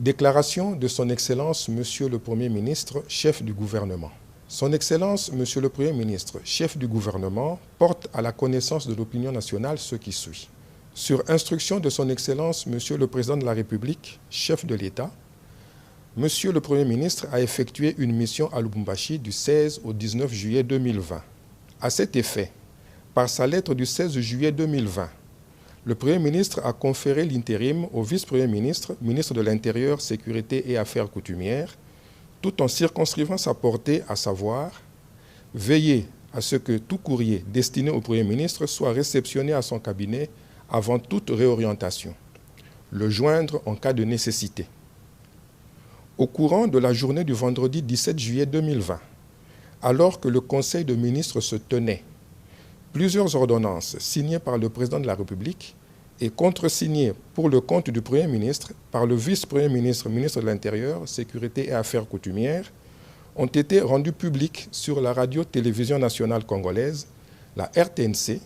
Déclaration de Son Excellence Monsieur le Premier ministre, chef du gouvernement. Son Excellence Monsieur le Premier ministre, chef du gouvernement, porte à la connaissance de l'opinion nationale ce qui suit. Sur instruction de Son Excellence Monsieur le Président de la République, chef de l'État, Monsieur le Premier ministre a effectué une mission à Lubumbashi du 16 au 19 juillet 2020. À cet effet, par sa lettre du 16 juillet 2020, le Premier ministre a conféré l'intérim au vice-premier ministre, ministre de l'Intérieur, Sécurité et Affaires coutumières, tout en circonscrivant sa portée, à savoir veiller à ce que tout courrier destiné au Premier ministre soit réceptionné à son cabinet avant toute réorientation, le joindre en cas de nécessité. Au courant de la journée du vendredi 17 juillet 2020, alors que le Conseil de ministres se tenait, plusieurs ordonnances signées par le Président de la République et contresignées pour le compte du Premier ministre par le vice-premier ministre, ministre de l'Intérieur, Sécurité et Affaires coutumières, ont été rendues publiques sur la radio-télévision nationale congolaise, la RTNC,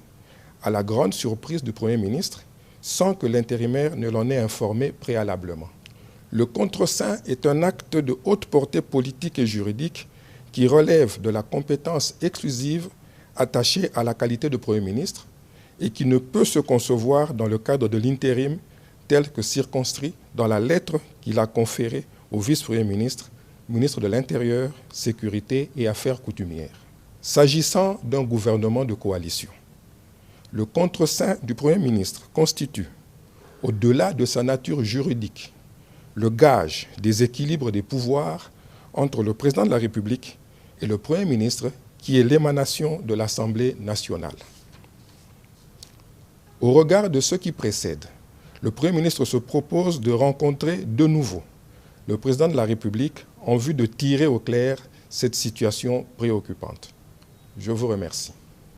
à la grande surprise du Premier ministre, sans que l'intérimaire ne l'en ait informé préalablement. Le contreseing est un acte de haute portée politique et juridique qui relève de la compétence exclusive attachée à la qualité de Premier ministre et qui ne peut se concevoir dans le cadre de l'intérim tel que circonscrit dans la lettre qu'il a conférée au vice-premier ministre, ministre de l'Intérieur, Sécurité et Affaires coutumières. S'agissant d'un gouvernement de coalition, le contreseing du Premier ministre constitue, au-delà de sa nature juridique, le gage des équilibres des pouvoirs entre le Président de la République et le Premier ministre, qui est l'émanation de l'Assemblée nationale. Au regard de ce qui précède, le Premier ministre se propose de rencontrer de nouveau le Président de la République en vue de tirer au clair cette situation préoccupante. Je vous remercie.